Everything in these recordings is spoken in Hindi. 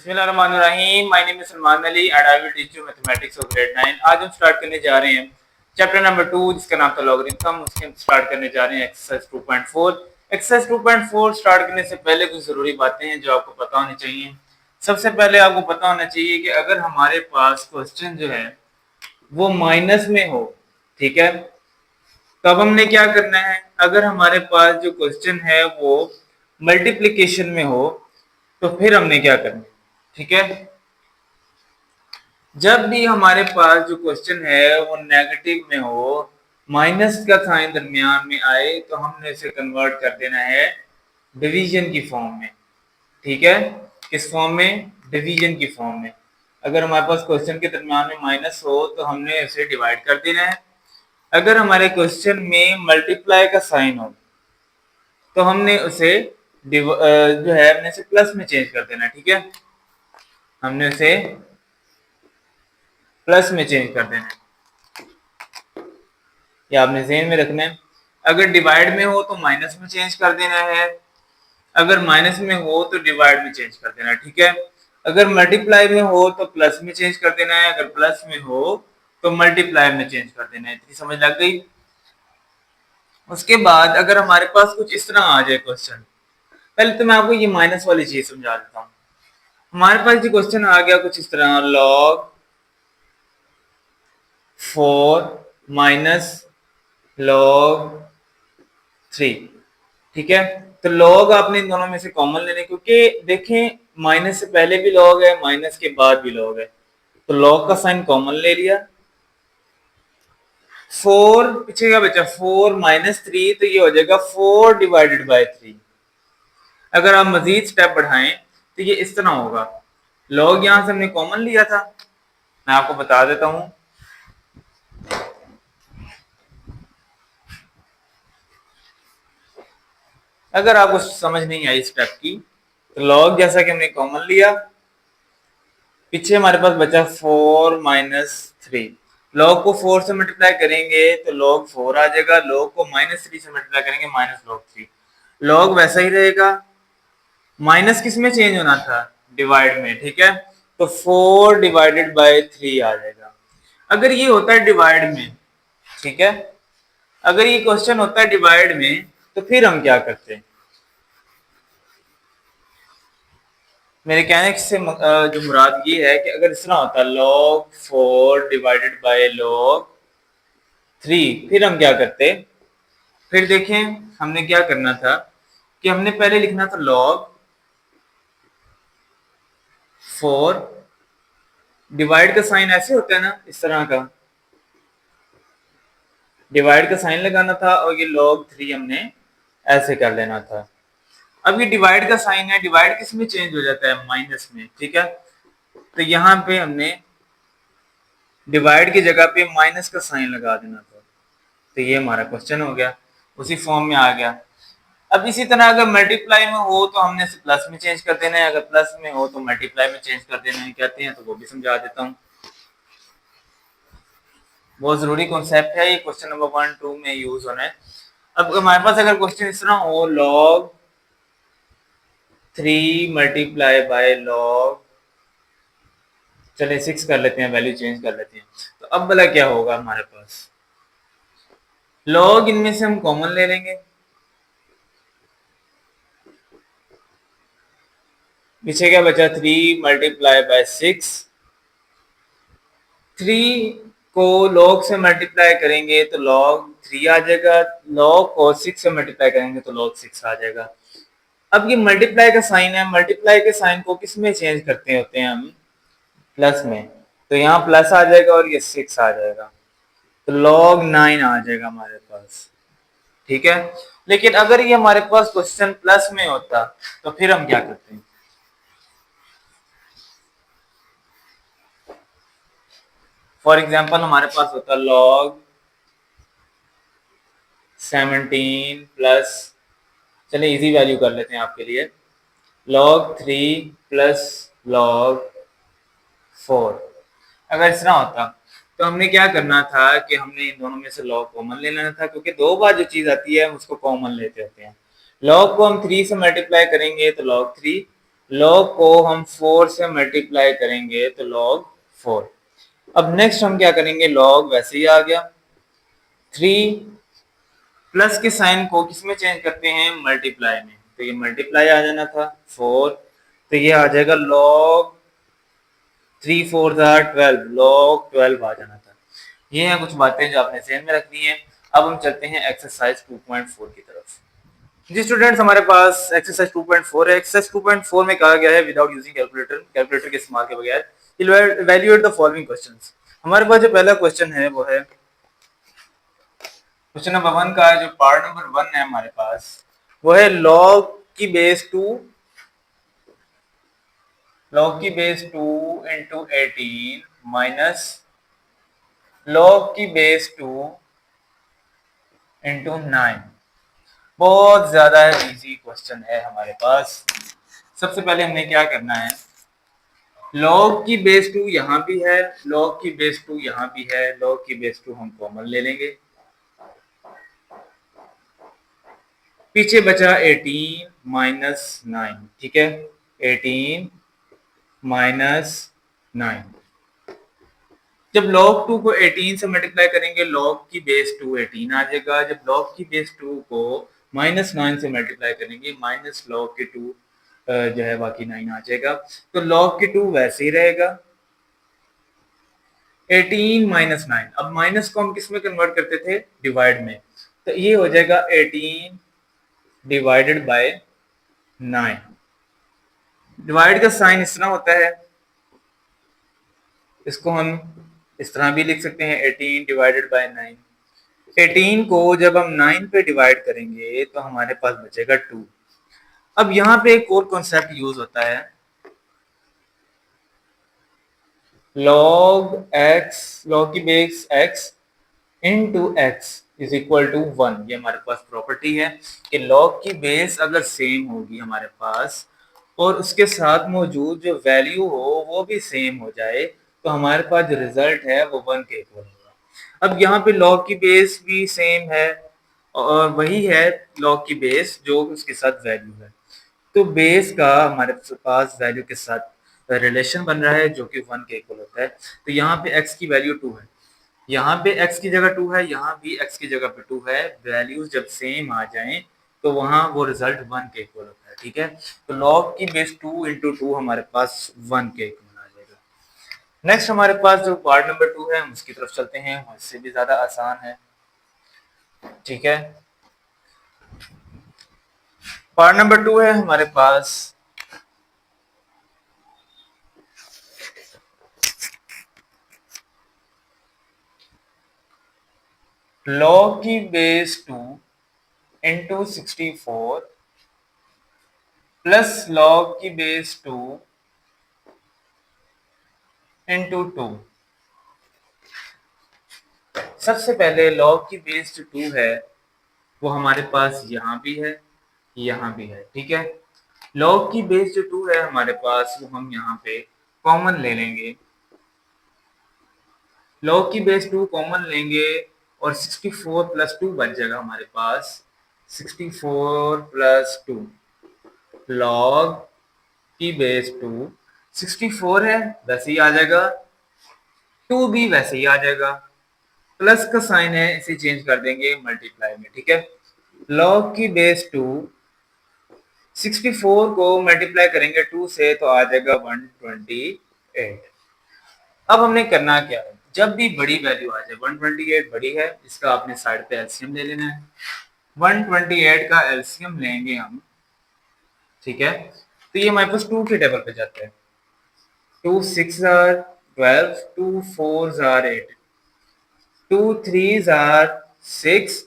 बिस्मिल्लाहिर्रहमानिर्रहीम। My name is Salman Ali and I will teach you mathematics of grade 9। आज हम स्टार्ट करने जा रहे हैं चैप्टर नंबर 2 जिसका नाम था लॉगरिथम। उसके हम स्टार्ट करने जा रहे हैं एक्सरसाइज 2.4। एक्सरसाइज 2.4 स्टार्ट करने से पहले कुछ जरूरी बातें हैं जो आपको पता होनी चाहिए। सबसे पहले आपको पता होना चाहिए कि अगर हमारे पास क्वेश्चन जो है वो माइनस में हो, ठीक है, तब हमने क्या करना है। अगर हमारे पास जो क्वेश्चन है वो मल्टीप्लिकेशन में हो तो फिर हमने क्या करना है, ठीक है। जब भी हमारे पास जो क्वेश्चन है वो नेगेटिव में हो, माइनस का साइन दरमियान में आए, तो हमने इसे कन्वर्ट कर देना है डिवीजन की फॉर्म में, ठीक है। किस फॉर्म में? डिवीजन की फॉर्म में। अगर हमारे पास क्वेश्चन के दरमियान में माइनस हो तो हमने इसे डिवाइड कर देना है। अगर हमारे क्वेश्चन में मल्टीप्लाई का साइन हो तो हमने उसे जो है हमने इसे प्लस में चेंज कर देना है, ठीक है। हमने उसे प्लस में चेंज कर देना है, या आपने ज़हन में रखना है। अगर डिवाइड में हो तो माइनस में चेंज कर देना है, अगर माइनस में हो तो डिवाइड में चेंज कर देना है, ठीक है। अगर मल्टीप्लाई में हो तो प्लस में चेंज कर देना है, अगर प्लस में हो तो मल्टीप्लाई में चेंज कर देना है। इतनी समझ लग गई। उसके बाद अगर हमारे पास कुछ इस तरह आ जाए क्वेश्चन, पहले तो मैं आपको ये माइनस वाली चीज समझा देता हूँ। हमारे पास जो क्वेश्चन आ गया कुछ इस तरह, log 4 माइनस log 3, ठीक है। तो log आपने इन दोनों में से कॉमन लेने, क्योंकि देखें माइनस से पहले भी log है, माइनस के बाद भी log है, तो log का साइन कॉमन ले लिया। 4 पीछे क्या बचा, 4 माइनस 3, तो ये हो जाएगा 4 डिवाइडेड बाय 3। अगर आप मजीद स्टेप बढ़ाएं तो ये इस तरह होगा। log यहां से हमने कॉमन लिया था, मैं आपको बता देता हूं। अगर आपको समझ नहीं आई स्टेप की तो log जैसा कि हमने कॉमन लिया, पीछे हमारे पास बचा 4 माइनस 3। log को 4 से मल्टीप्लाई करेंगे तो log 4 आ जाएगा, log को माइनस 3 से मल्टीप्लाई करेंगे माइनस log 3। log वैसा ही रहेगा, माइनस किस में चेंज होना था, डिवाइड में, ठीक है। तो 4 डिवाइडेड बाय 3 आ जाएगा। अगर ये होता है डिवाइड में, ठीक है, अगर ये क्वेश्चन होता है डिवाइड में तो फिर हम क्या करते हैं। मेरे कहने से जो मुराद ये है कि अगर इस तरह होता log 4 डिवाइडेड बाय log 3, फिर हम क्या करते। फिर देखें हमने क्या करना था कि हमने पहले लिखना था log 4, डिवाइड का साइन ऐसे होता है ना, इस तरह का डिवाइड का साइन लगाना था, और ये log 3 हमने ऐसे कर लेना था। अब ये डिवाइड का साइन है, डिवाइड किस में चेंज हो जाता है, माइनस में, ठीक है। तो यहाँ पे हमने डिवाइड की जगह पे माइनस का साइन लगा देना था, तो ये हमारा क्वेश्चन हो गया, उसी फॉर्म में आ गया। अब इसी तरह अगर मल्टीप्लाई में हो तो हमने इसे प्लस में चेंज कर देना है, अगर प्लस में हो तो मल्टीप्लाई में चेंज कर देना है, कहते हैं, तो वो भी समझा देता हूँ। बहुत जरूरी कॉन्सेप्ट है ये, क्वेश्चन नंबर 1, 2 में यूज होना है। अब हमारे पास अगर क्वेश्चन इस तरह हो, log 3 मल्टीप्लाई बाय log, चले 6 कर लेते हैं, वैल्यू चेंज कर लेते हैं। तो अब भला क्या होगा हमारे पास, log इनमें से हम कॉमन ले लेंगे, पीछे क्या बचा, 3 मल्टीप्लाई बाय 6। 3 को log से मल्टीप्लाई करेंगे तो log 3 आ जाएगा, log को 6 से मल्टीप्लाई करेंगे तो log 6 आ जाएगा। अब ये मल्टीप्लाई का साइन है, मल्टीप्लाई के साइन को किस में चेंज करते होते हैं हम, प्लस में, तो यहाँ प्लस आ जाएगा और ये 6 आ जाएगा, तो log 9 आ जाएगा हमारे पास, ठीक है। लेकिन अगर ये हमारे पास क्वेश्चन प्लस में होता तो फिर हम क्या करते हैं। फॉर एग्जाम्पल हमारे पास होता log 17 प्लस, चलिए इजी वैल्यू कर लेते हैं आपके लिए, log 3 प्लस log 4। अगर इस तरह होता तो हमने क्या करना था कि हमने इन दोनों में से log कॉमन ले लेना था, क्योंकि दो बार जो चीज आती है हम उसको कॉमन लेते होते हैं। log को हम 3 से मल्टीप्लाई करेंगे तो log 3, log को हम 4 से मल्टीप्लाई करेंगे तो log 4। अब नेक्स्ट हम क्या करेंगे, log वैसे ही आ गया, 3 प्लस के साइन को किस में चेंज करते हैं, मल्टीप्लाई में, तो ये मल्टीप्लाई आ जाना था 4, तो ये आ जाएगा log 3 4 12, log 12 आ जाना था। ये हैं कुछ बातें जो आपने ध्यान में रखनी है। अब हम चलते हैं एक्सरसाइज 2.4 की तरफ। जी स्टूडेंट्स, हमारे पास एक्सरसाइज 2.4 है। एक्सरसाइज 2.4 में कहा गया है विदाउट यूजिंग कैलकुलेटर, कैलकुलेटर के इस्तेमाल के बगैर इवैल्यूएट द फॉलोइंग क्वेश्चंस। हमारे पास जो पहला क्वेश्चन है वो है क्वेश्चन नंबर 1 का, जो पार्ट नंबर 1 है हमारे पास, वो है log की बेस 2 इंटू 18 माइनस log की बेस 2 इंटू 9। बहुत ज्यादा इजी क्वेश्चन है हमारे पास। सबसे पहले हमने क्या करना है, log की बेस 2 यहाँ भी है, log की बेस 2 यहाँ भी है, log की बेस 2 हम कॉमन ले लेंगे, पीछे बचा 18 माइनस 9। ठीक है, 18 माइनस 9। जब log 2 को 18 से मल्टीप्लाई करेंगे log की बेस 2 18 आ जाएगा। जब log की बेस 2 को माइनस 9 से मल्टीप्लाई करेंगे माइनस log के 2 जो है बाकी 9 आ जाएगा। तो log के 2 वैसे ही रहेगा, 18 माइनस 9। अब माइनस को हम किस में कन्वर्ट करते थे, डिवाइड में, तो ये हो जाएगा 18 डिवाइडेड बाय 9। डिवाइड का साइन इस तरह होता है, इसको हम इस तरह भी लिख सकते हैं, 18 डिवाइडेड बाय 9। 18 को जब हम 9 पे डिवाइड करेंगे तो हमारे पास बचेगा 2। अब यहाँ पे एक और कॉन्सेप्ट यूज होता है, log की base x into x is equal to 1। ये हमारे पास प्रॉपर्टी है कि log की बेस अगर सेम होगी हमारे पास और उसके साथ मौजूद जो वैल्यू हो वो भी सेम हो जाए तो हमारे पास जो रिजल्ट है वो 1 के इक्वल होगा। अब यहाँ पे log की बेस भी सेम है और वही है log की बेस जो उसके साथ वैल्यू है, तो बेस का हमारे पास वैल्यू के साथ रिलेशन बन रहा है जो कि 1 के इक्वल होता है। तो यहाँ पे x की वैल्यू 2 है, यहाँ पे x की जगह 2 है, यहाँ भी x की जगह पे 2 है। वैल्यूज जब सेम आ जाएं तो वहां वो रिजल्ट 1 के इक्वल होता है। ठीक है, तो log की बेस 2 इंटू 2 हमारे पास 1 के इक्वल आ जाएगा। नेक्स्ट हमारे पास जो पार्ट नंबर 2 है उसकी तरफ चलते हैं, उससे भी ज्यादा आसान है। ठीक है, पार्ट नंबर 2 है हमारे पास, log की बेस 2 इंटू 64 प्लस log की बेस 2 इंटू 2। सबसे पहले log की बेस जो 2 है वो हमारे पास यहाँ भी है, यहाँ भी है। ठीक है, log की बेस जो 2 है हमारे पास वो हम यहाँ पे कॉमन ले लेंगे, log की बेस 2 कॉमन लेंगे और 64 प्लस 2 बच जाएगा हमारे पास, 64 प्लस 2 log की बेस 2 64 है वैसे ही आ जाएगा, 2 भी वैसे ही आ जाएगा, प्लस का साइन है इसे चेंज कर देंगे मल्टीप्लाई में। ठीक है, log की बेस 2 64 को मल्टीप्लाई करेंगे 2 से तो आ जाएगा 128। अब हमने करना क्या है, जब भी बड़ी वैल्यू आ जाए, 128 बड़ी है, इसका आपने साइड पे एलसीएम ले लेना है। 128 का एलसीएम लेंगे हम। ठीक है, तो ये हमारे पास 2 के टेबल पे जाता है, 2 6 are 12, 2 4 are 8, 2 3 are 6,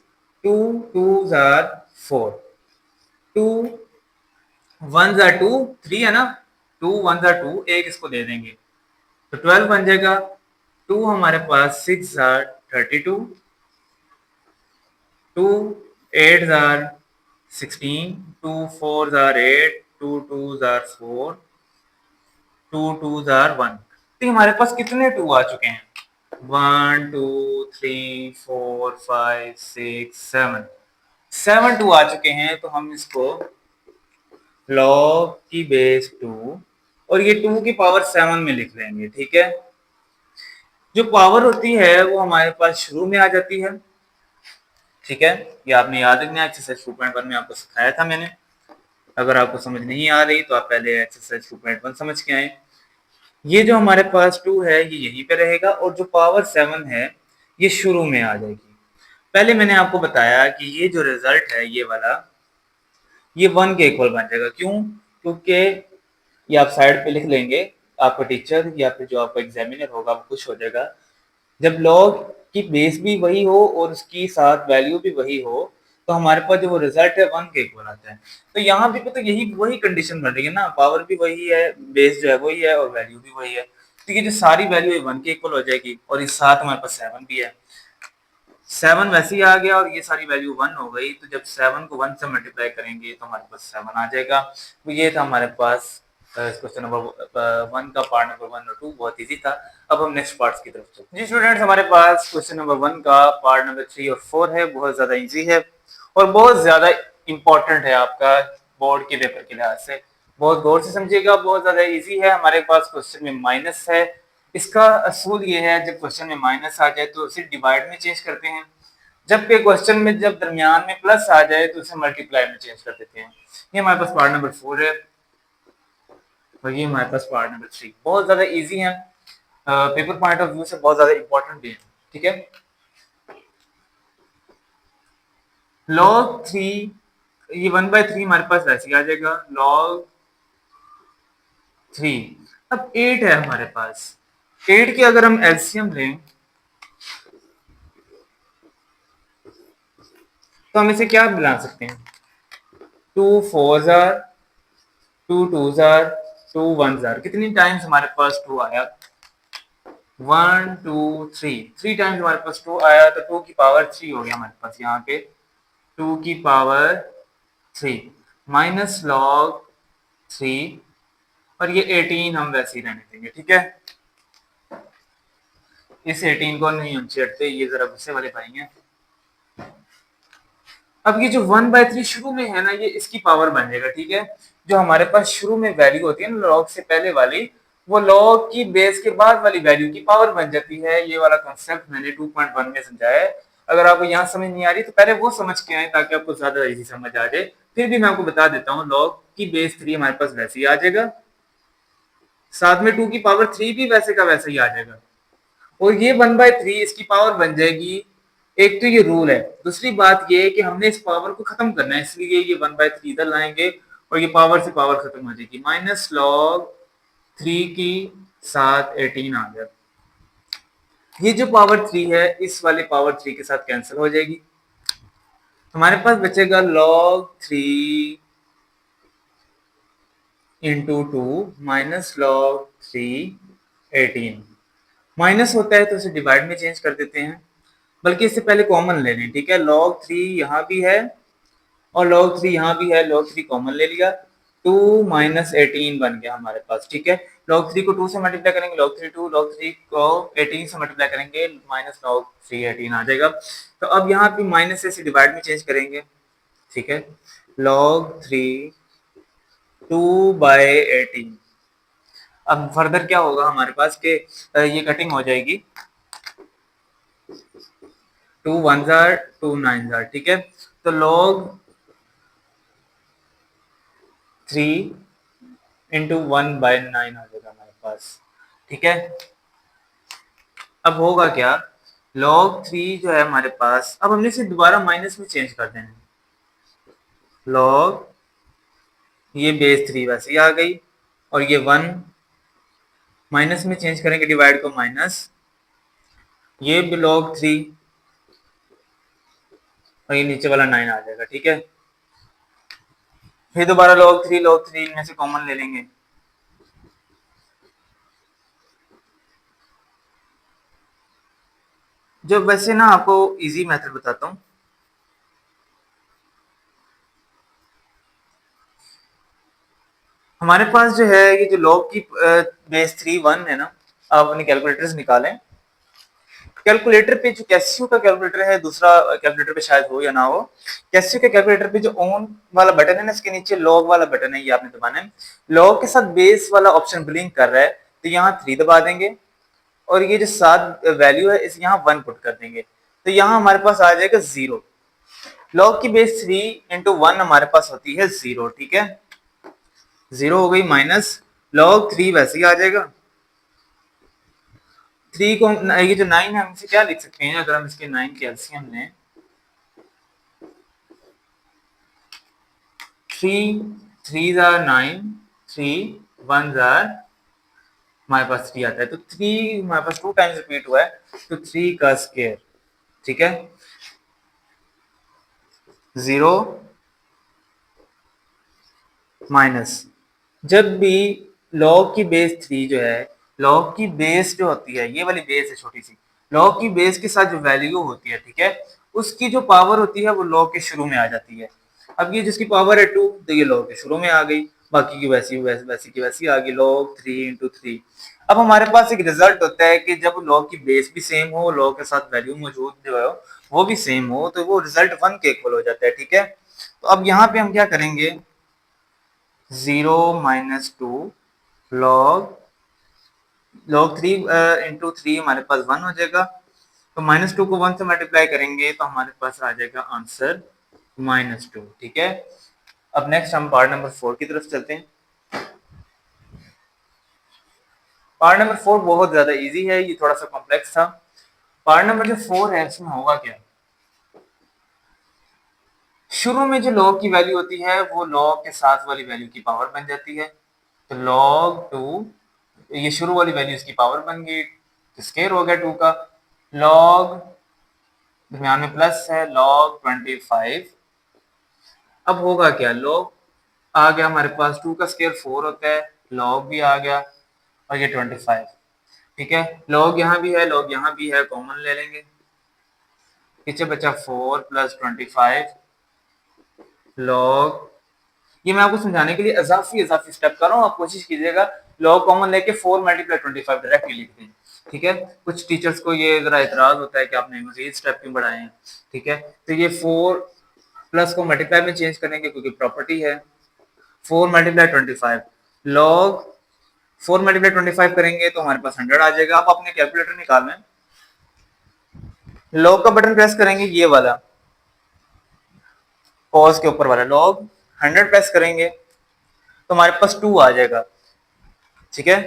2 2 are 4, 2 1 are 2, 3 है ना, 2 1 आर 2, एक इसको दे देंगे तो 12 बन जाएगा। 2 हमारे पास 6 are 32, 2 8 are 16, 2 4 are 8, 2 2 are 4, 2 2 are 1। तो हमारे पास कितने 2 आ चुके हैं, 1 2 3 4 5 6 7, 7 2 आ चुके हैं। तो हम इसको log की बेस 2 और ये 2 की पावर 7 में लिख लेंगे, ठीक है। जो पावर होती है वो हमारे पास शुरू में आ जाती है, ठीक है। ये आपने याद रखना है, एक्सरसाइज 2.1 में आपको सिखाया था मैंने। अगर आपको समझ नहीं आ रही तो आप पहले एक्सरसाइज 2.1 समझ के आए। ये जो हमारे पास 2 है ये यहीं पे रहेगा और जो पावर 7 है ये शुरू में आ जाएगी। पहले मैंने आपको बताया कि ये जो रिजल्ट है ये वाला, ये 1 के इक्वल बन जाएगा। क्यों? क्योंकि ये आप साइड पे लिख लेंगे, आपका टीचर या फिर जो आपका एग्जामिनर होगा वो खुश हो जाएगा। जब लॉग की बेस भी वही हो और उसकी साथ वैल्यू भी वही हो तो हमारे पास जो वो रिजल्ट है 1 के इक्वल आता है। तो यहाँ भी तो यही वही कंडीशन बन रही है ना, पावर भी वही है, बेस जो है वही है और वैल्यू भी वही है। तो ये जो सारी वैल्यू है 1 के इक्वल हो जाएगी और इस साथ हमारे पास 7 भी है। 7 वैसे ही आ गया और ये सारी वैल्यू 1 हो गई, तो जब 7 को 1 से मल्टीप्लाई करेंगे तो हमारे पास 7 आ जाएगा। तो ये था हमारे पास क्वेश्चन नंबर 1 का पार्ट नंबर 1 और 2, बहुत इजी था। अब हम नेक्स्ट पार्ट्स की तरफ चलते हैं। जी स्टूडेंट्स, हमारे पास क्वेश्चन नंबर 1 का पार्ट नंबर 3 और 4 है, बहुत ज्यादा इजी है और बहुत ज्यादा इंपॉर्टेंट है आपका बोर्ड के पेपर के लिहाज से। बहुत गौर से समझिएगा, बहुत ज्यादा इजी है। हमारे पास क्वेश्चन में माइनस है। इसका असूल ये है, जब क्वेश्चन में माइनस आ जाए तो उसे डिवाइड में चेंज करते हैं, जबकि क्वेश्चन में जब दरमियान में प्लस आ जाए तो उसे मल्टीप्लाई में चेंज कर देते हैं। ये हमारे पास पार्ट नंबर 4 है और ये हमारे पास पार्ट नंबर 3। बहुत ज्यादा इजी है, पेपर पॉइंट ऑफ व्यू से बहुत ज्यादा इंपॉर्टेंट भी है, ठीक है। लॉग 3, ये 1/3 हमारे पास वैसे ही आ जाएगा। लॉग 3, अब 8 है हमारे पास। 8 की अगर हम एलसीएम लें तो हम इसे क्या बना सकते हैं? 2 4 जार, 2 2 जार, 2 1 जार। कितनी टाइम्स हमारे पास 2 आया? 1 2 3 टाइम्स हमारे पास 2 आया, तो 2 की पावर 3 हो गया हमारे पास यहाँ पे। 2 की पावर 3 माइनस लॉग 3 और ये 18 हम वैसे ही रहने देंगे, ठीक है। इस 18 को नहीं हम छेड़ते, ये जरा गुस्से वाले भाई हैं। अब ये जो 1/3 शुरू में है ना, ये इसकी पावर बन जाएगा, ठीक है। जो हमारे पास शुरू में वैल्यू होती है ना लॉग से पहले वाली, वो लॉग की बेस के बाद वाली वैल्यू की पावर बन जाती है। ये वाला कॉन्सेप्ट मैंने 2.1 में समझाया है। अगर आपको यहाँ समझ नहीं आ रही तो पहले वो समझ के आए ताकि आपको ज्यादा इजी समझ आ जाए। फिर भी मैं आपको बता देता हूँ, लॉग की बेस 3 हमारे पास वैसे ही आ जाएगा, साथ में 2 की पावर 3 भी वैसे का वैसे ही आ जाएगा और ये 1/3 इसकी पावर बन जाएगी। एक तो ये रूल है, दूसरी बात ये है कि हमने इस पावर को खत्म करना है, इसलिए ये 1/3 इधर लाएंगे और ये पावर से पावर खत्म हो जाएगी। माइनस लॉग 3 की साथ 18 आ गया। ये जो पावर 3 है इस वाले पावर 3 के साथ कैंसिल हो जाएगी। हमारे पास बचेगा log 3 into 2 minus log 3 18। Minus होता है तो उसे डिवाइड में चेंज कर देते हैं, बल्कि इससे पहले कॉमन ले लें, ठीक है। log 3 यहाँ भी है और log 3 यहाँ भी है, log 3 कॉमन ले लिया, 2 माइनस 18 बन गया हमारे पास, ठीक है। log 3 को 2 से मल्टीप्लाई करेंगे log 3 2, log 3 को 18 से मल्टीप्लाई करेंगे माइनस log 3 18 आ जाएगा। तो अब यहाँ पे माइनस से डिवाइड में चेंज करेंगे, ठीक है। log 3 2/18। अब फर्दर क्या होगा हमारे पास के ये कटिंग हो जाएगी, 2 1 जार 2 9 जार, ठीक है। तो log 3 इंटू 1/9 आ जाएगा हमारे पास, ठीक है। अब होगा क्या, log 3 जो है हमारे पास, अब हमने इसे दोबारा माइनस में चेंज कर देना है। log ये बेस 3 वैसे ही आ गई और ये 1 माइनस में चेंज करेंगे, डिवाइड को माइनस, ये भी log 3 और ये नीचे वाला 9 आ जाएगा, ठीक है। फिर दोबारा log 3 में से कॉमन ले लेंगे, जो वैसे ना आपको इजी मेथड बताता हूँ। हमारे पास जो है ये जो log की बेस 3 1 है ना, आप अपनी कैलकुलेटर्स निकालें कैलकुलेटर पे जो कैसियो का कैलकुलेटर है, दूसरा कैलकुलेटर पे शायद हो या ना हो, कैसियो के कैलकुलेटर पे जो ऑन वाला बटन है ना, इसके नीचे लॉग वाला बटन है, ये आपने दबाना है। लॉग के साथ बेस वाला ऑप्शन ब्लिंक कर रहा है तो यहाँ 3 दबा देंगे और ये जो 7 वैल्यू है इस यहाँ 1 पुट कर देंगे तो यहाँ हमारे पास आ जाएगा 0। लॉग की बेस 3 इंटू 1 हमारे पास होती है 0, ठीक है, 0 हो गई माइनस लॉग 3 वैसे ही आ जाएगा। 3 को ये जो 9 है हम इसे क्या लिख सकते हैं, अगर हम इसके 9 के एलसीएम लें, 3 3s are 9, 3 1s are हमारे पास 3 आता है तो 3 हमारे पास 2 टाइम्स रिपीट हुआ है तो 3 का स्क्वायर, ठीक है, 0 माइनस जब भी लॉग की बेस 3 जो है, लॉग की बेस जो होती है ये वाली बेस है छोटी सी, लॉग की बेस के साथ जो वैल्यू होती है, ठीक है, उसकी जो पावर होती है वो लॉग के शुरू में आ जाती है। अब ये जिसकी पावर है 2 तो ये लॉग के शुरू में आ गई, बाकी की वैसी की वैसी आ गई, लॉग 3 इंटू 3। अब हमारे पास एक रिजल्ट होता है कि जब लॉग की बेस भी सेम हो, लॉग के साथ वैल्यू मौजूद जो है वो भी सेम हो, तो वो रिजल्ट 1 के इक्वल हो जाता है, ठीक है। तो अब यहाँ पे हम क्या करेंगे, 0 माइनस 2 लॉग लॉग 3 इंटू 3 हमारे पास 1 हो जाएगा, तो माइनस 2 को 1 से मल्टीप्लाई करेंगे तो हमारे पास आ जाएगा आंसर -2, ठीक है। अब नेक्स्ट हम पार्ट नंबर 4 की तरफ चलते हैं। पार्ट नंबर 4 बहुत ज्यादा इजी है, ये थोड़ा सा कॉम्प्लेक्स था। पार्ट नंबर जो 4 है इसमें होगा क्या, शुरू में जो लॉग की वैल्यू होती है वो लॉग के साथ वाली वैल्यू की पावर बन जाती है, तो log 2 ये शुरू वाली वैल्यू इसकी पावर बन गई तो स्केयर हो गया 2 का, log दरमियान में प्लस है log 25। अब होगा क्या, log आ गया हमारे पास, 2 का स्केयर 4 होता है, log भी आ गया और ये 25, ठीक है, log यहाँ भी है log यहाँ भी है, कॉमन ले लेंगे, पीछे बचा 4 प्लस 25 log, ये मैं आपको समझाने के लिए इजाफी स्टेप कर रहा हूँ, आप कोशिश कीजिएगा लॉग कॉमन लेके 4 मल्टीप्लाई 25 डायरेक्टली लिख दें, ठीक है। कुछ टीचर्स को ये जरा इतराज होता है कि आपने मजीद स्टेप क्यों बढ़ाए हैं, ठीक है, तो ये 4 प्लस को मल्टीप्लाई में चेंज करेंगे क्योंकि प्रॉपर्टी है, 4 मल्टीप्लाई 25 लॉग 4 मल्टीप्लाई 25 करेंगे तो हमारे पास 100 आ जाएगा। आप अपने कैलकुलेटर निकालें, लॉग का बटन प्रेस करेंगे ये वाला पॉज के ऊपर वाला, लॉग 100 प्रेस करेंगे तो हमारे पास 2 आ जाएगा, ठीक है,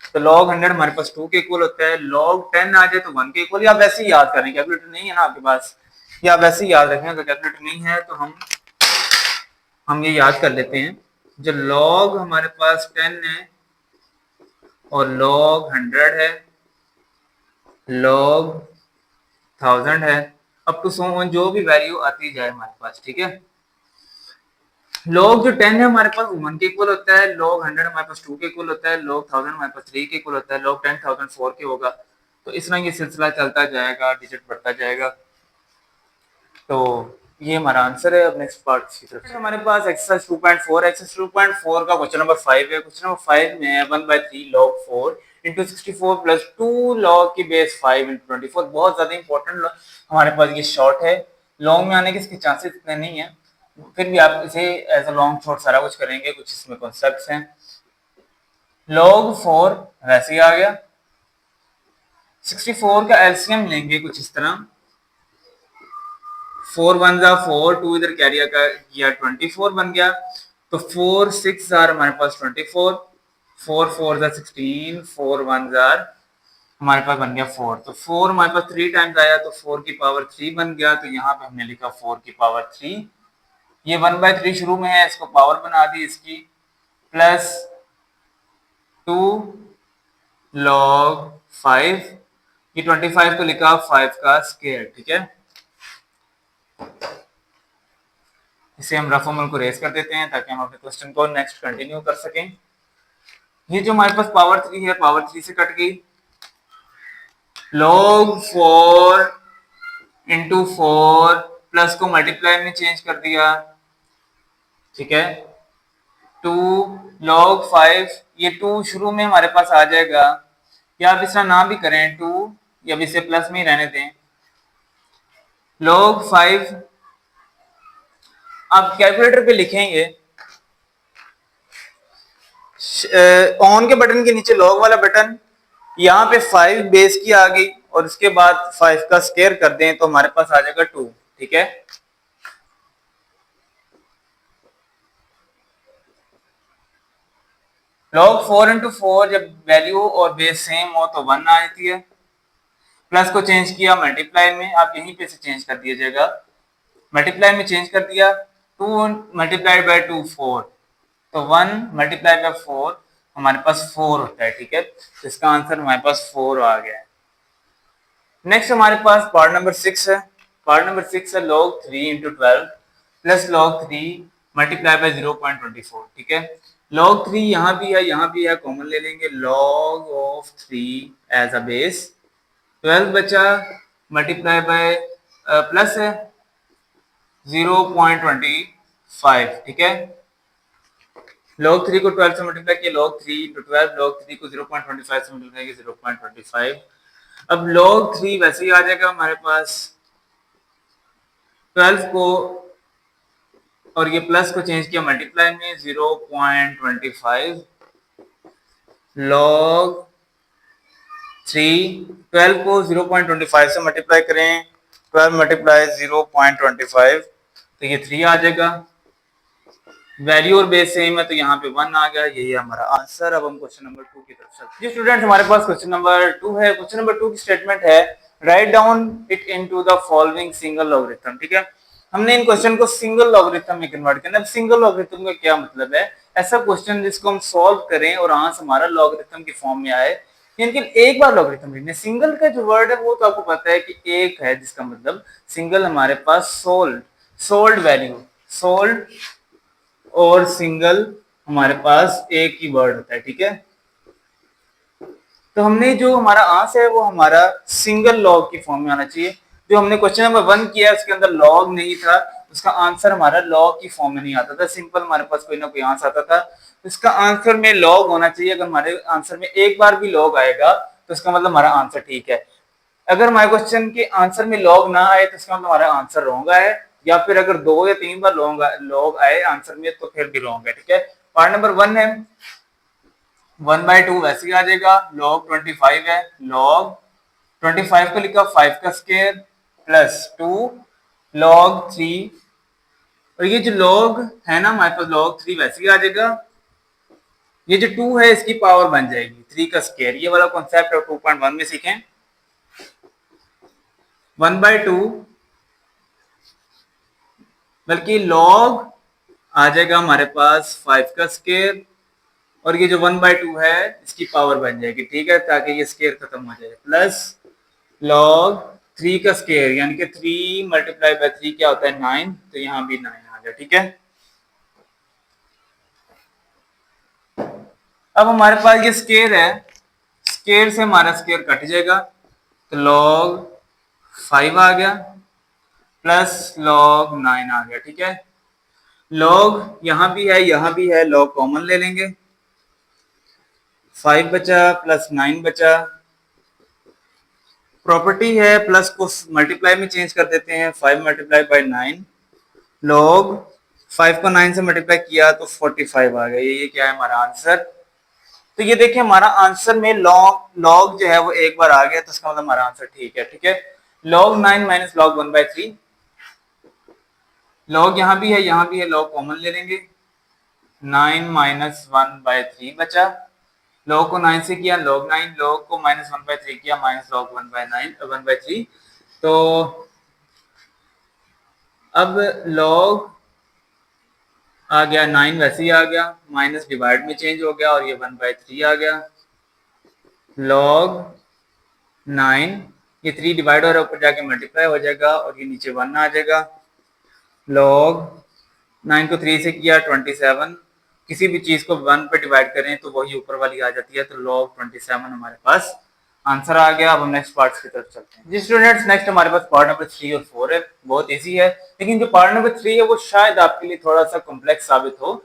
तो log 100 हमारे पास 2 के इक्वल होता है, log 10 आ जाए तो 1 के इक्वल, या वैसे ही याद करें, कैलकुलेटर नहीं है ना आपके पास, या वैसे ही याद रखें, अगर कैलकुलेटर नहीं है तो हम ये याद कर लेते हैं, जो log हमारे पास 10 है और log 100 है, log 1000 है, अप टू सो ऑन जो भी वैल्यू आती जाए हमारे पास, ठीक है। log जो 10 है हमारे पास 1 के इक्वल होता है, log 100 हमारे पास 2 के इक्वल होता है, log 1000 हमारे पास 3 के इक्वल होता है, log 10,000 4 के होगा, तो इस तरह ये सिलसिला चलता जाएगा, डिजिट बढ़ता जाएगा। तो ये हमारा आंसर है। अब नेक्स्ट पार्ट की तरफ हमारे पास एक्सरसाइज 2.4, एक्सरसाइज 2.4 का क्वेश्चन नंबर 5 है। क्वेश्चन नंबर 5 में है 1/3 log 4 इंटू 64 प्लस 2 log की बेस 5 इंटू 24। बहुत ज्यादा इंपॉर्टेंट हमारे पास ये शॉर्ट है, लॉन्ग में आने के इसके चांसेस इतने नहीं है, फिर भी आप इसे एज अ लॉन्ग शॉर्ट सारा कुछ करेंगे, कुछ इसमें कॉन्सेप्ट्स हैं। log 4 वैसे ही आ गया, 64 का एलसीएम लेंगे कुछ इस तरह, 4 1 जा 4, 2 इधर कैरियर का किया 24 बन गया, तो 4 6 आर हमारे पास 24, 4 4 जा 16, 4 1 जार हमारे पास बन गया 4, तो 4 हमारे पास 3 टाइम्स आया तो 4 की पावर 3 बन गया, तो यहाँ पे हमने लिखा 4 की पावर 3, ये 1/3 शुरू में है, इसको पावर बना दी इसकी, प्लस 2 log 5, ये 25 तो लिखा 5 का स्क्वायर, ठीक है। इसे हम रफ अमल को रेस कर देते हैं ताकि हम अपने क्वेश्चन को नेक्स्ट कंटिन्यू कर सकें। ये जो हमारे पास पावर 3 है, पावर 3 से कट गई, log 4 इंटू 4 प्लस को मल्टीप्लाई में चेंज कर दिया, ठीक है, 2 log 5, ये 2 शुरू में हमारे पास आ जाएगा, या आप इस तरह ना भी करें, 2 या अब इसे प्लस में ही रहने दें। log 5 आप कैलकुलेटर पे लिखेंगे, ऑन के बटन के नीचे log वाला बटन, यहाँ पे 5 बेस की आ गई और उसके बाद 5 का स्क्वायर कर दें तो हमारे पास आ जाएगा 2। ठीक है, log 4 इंटू 4 जब वैल्यू और बेस सेम हो तो 1 आ जाती है। प्लस को चेंज किया मल्टीप्लाई में, आप यहीं पे से चेंज कर दीजिएगा, मल्टीप्लाई में चेंज कर दिया, 2 मल्टीप्लाइड बाय 2 4, तो 1 मल्टीप्लाई बाय 4 हमारे पास 4 होता है। ठीक है, तो इसका आंसर हमारे पास 4 आ गया है। नेक्स्ट हमारे पास पार्ट नंबर 6 है। पार्ट नंबर 6 है log 3 into 12 plus log 3 multiply by 0.24। ठीक है, log 3 यहाँ भी है, कॉमन ले लेंगे, log of 3 as a base, 12 बचा मल्टीप्लाई बाय प्लस है 0.25। ठीक है, log 3 को 12 से मल्टीप्लाई किया, log 3 इंटू 12, log 3 को 0.25 से मल्टीप्लाई किया 0.25। अब log 3 वैसे ही आ जाएगा हमारे पास, 12 को और ये प्लस को चेंज किया मल्टीप्लाई में 0.25 log 3, 12 को 0.25 से मल्टीप्लाई करें, 12 मल्टीप्लाई 0.25 तो ये 3 आ जाएगा। वैल्यू और बेस सेम है तो यहाँ पे 1 आ गया, यही है हमारा आंसर। अब हम क्वेश्चन नंबर 2 की तरफ चलते हैं। जी स्टूडेंट, हमारे पास क्वेश्चन नंबर 2 है। क्वेश्चन नंबर 2 की स्टेटमेंट है write down it into the following single logarithm. ठीक है, हमने इन क्वेश्चन को सिंगल लॉगरिथम में कन्वर्ट करना है। सिंगल लॉगरिथम का क्या मतलब है? ऐसा क्वेश्चन जिसको हम सॉल्व करें और आंसर हमारा लॉगरिथम की फॉर्म में आए, यानी कि एक बार लॉगरिथम लिखने। सिंगल का जो वर्ड है वो तो आपको पता है कि एक है, जिसका मतलब सिंगल हमारे पास सोल्ड वैल्यू, सोल्ड और सिंगल हमारे पास एक ही वर्ड होता है। ठीक है, तो हमने जो हमारा आंसर है वो हमारा सिंगल लॉग की फॉर्म में आना चाहिए। जो हमने क्वेश्चन नंबर 1 किया उसके अंदर लॉग नहीं था, उसका आंसर हमारा लॉग की फॉर्म में नहीं आता था, सिंपल हमारे पास कोई ना कोई आंसर आता था। इसका आंसर में लॉग होना चाहिए। अगर हमारे आंसर में एक बार भी लॉग आएगा तो इसका मतलब हमारा आंसर ठीक है। अगर हमारे क्वेश्चन के आंसर में लॉग ना आए तो इसका मतलब हमारा आंसर रॉन्ग है, या फिर अगर 2 या 3 बार लॉग आए आंसर में तो फिर भी रॉन्ग है। ठीक है, पार्ट नंबर 1 है 1/2 वैसे ही आ जाएगा, log 25 है, log 25 को लिखा 5 का स्क्वायर प्लस 2 log 3, और ये जो log है ना हमारे पास log 3 वैसे ही आ जाएगा। ये जो 2 है इसकी पावर बन जाएगी 3 का स्क्वायर। ये वाला कॉन्सेप्ट आप 2.1 में सीखें। 1/2 बल्कि log आ जाएगा हमारे पास 5 का स्क्वायर, और ये जो 1/2 है इसकी पावर बन जाएगी। ठीक है, ताकि ये स्क्वायर खत्म हो जाए, प्लस log 3 का स्क्वायर, यानी कि 3 मल्टीप्लाई बाय 3 क्या होता है 9, तो यहाँ भी 9 आ गया। ठीक है, अब हमारे पास ये स्क्वायर है, स्क्वायर से हमारा स्क्वायर कट जाएगा, तो log 5 आ गया प्लस log 9 आ गया। ठीक है, log यहाँ भी है, log कॉमन ले लेंगे, 5 बचा प्लस 9 बचा, प्रॉपर्टी है प्लस को मल्टीप्लाई में चेंज कर देते हैं, 5 मल्टीप्लाई बाय 9, log 5 को 9 से मल्टीप्लाई किया तो 45 आ गया। ये क्या है हमारा आंसर। तो ये देखिए हमारा आंसर में log जो है वो एक बार आ गया, तो इसका मतलब हमारा आंसर ठीक है। ठीक है, log 9 माइनस log 1/3, log यहाँ भी है, log कॉमन ले लेंगे, 9 माइनस 1/3 बचा, log को 9 से किया log 9, log को माइनस 1/3 किया माइनस log 1/3। तो अब log आ गया 9 वैसे ही आ गया, माइनस डिवाइड में चेंज हो गया और ये 1/3 आ गया। log 9 ये 3 डिवाइड हो रहा है, ऊपर जाके मल्टीप्लाई हो जाएगा और ये नीचे 1 आ जाएगा। log 9 को 3 से किया 27, किसी भी चीज को 1 पे डिवाइड करें तो वही ऊपर वाली आ जाती है, तो log 27 हमारे पास आंसर आ गया। अब हम नेक्स्ट पार्ट्स की तरफ चलते हैं। जी स्टूडेंट्स, नेक्स्ट हमारे पास पार्ट नंबर 3 और 4 है, बहुत इजी है, लेकिन जो पार्ट नंबर 3 है वो शायद आपके लिए थोड़ा सा कॉम्प्लेक्स साबित हो,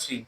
3.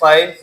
5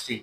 3.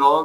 log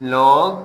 log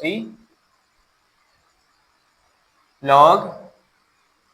3 log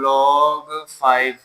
log 5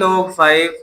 log 5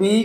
b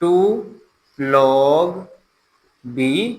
2 log b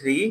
3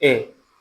a.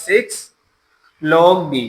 6 log b,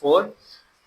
4,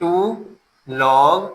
2 log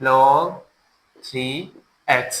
log 3x.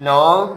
log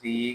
3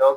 log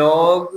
log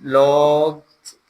log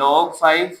log 5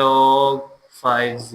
log 5z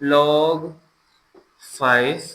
log 5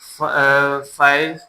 5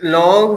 log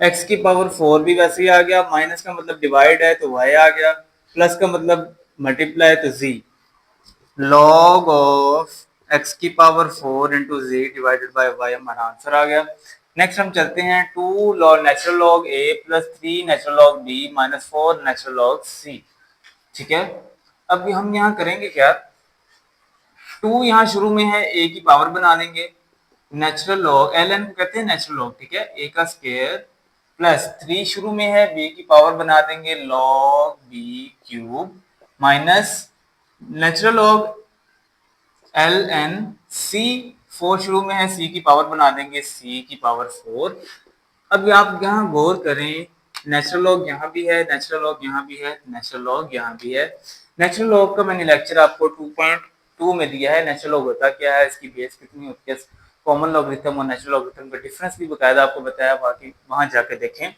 x की पावर 4 भी वैसे ही आ गया, माइनस का मतलब डिवाइड है तो y आ गया, प्लस का मतलब मल्टीप्लाई तो z, log ऑफ x की power 4 into z divided by y हमारा आंसर आ गया। नेक्स्ट हम चलते हैं 2 log natural log a plus 3 natural log b minus 4 natural log c। ठीक है, अब हम यहाँ करेंगे क्या, 2 यहाँ शुरू में है, a की पावर बना देंगे, नेचुरल लॉग ln को कहते हैं नेचुरल लॉग, ठीक है, a का स्क्वायर प्लस 3 शुरू में है, b की पावर बना देंगे log b cube minus natural log ln c, 4 शुरू में है, c की पावर बना देंगे c की पावर 4। अब आप यहाँ गौर करें, नेचुरल लॉग यहाँ भी है, नेचुरल लॉग यहाँ भी है, नेचुरल लॉग यहाँ भी है। नेचुरल लॉग का मैंने लेक्चर आपको 2.2 में दिया है, नेचुरल लॉग होता क्या है, इसकी बेस कितनी होती है, कॉमन लॉगरिथम और नेचुरल लॉगरिथम का डिफरेंस भी बकायदा आपको बताया, बाकी वहां जाके देखें।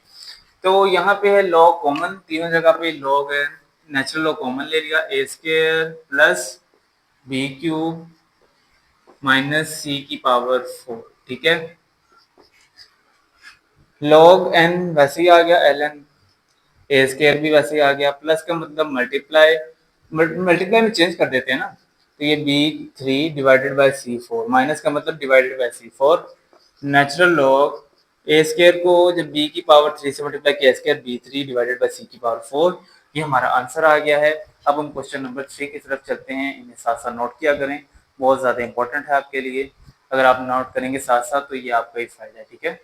तो यहाँ पे है लॉग कॉमन, तीनों जगह पे लॉग है, नेचुरल लॉग कॉमन ले लिया, A square plus B cube minus C की पावर 4, ठीक है। लॉग एन वैसे ही आ गया, एल एन, ए स्क्वायर भी वैसे ही आ गया, प्लस का मतलब मल्टीप्लाई, मल्टीप्लाई में चेंज कर देते हैं ना, तो ये B 3 divided by C 4, minus का मतलब divided by C 4, natural log A square को जब बी की पावर 3 से मल्टीप्लाई किया, square B 3 divided by C की पावर 4, ये हमारा आंसर आ गया है। अब हम क्वेश्चन नंबर 3 की तरफ चलते हैं, इन्हें साथ साथ नोट किया करें, बहुत ज़्यादा इंपॉर्टेंट है आपके लिए, अगर आप नोट करेंगे साथ साथ तो ये आपका ही फायदा है, ठीक है।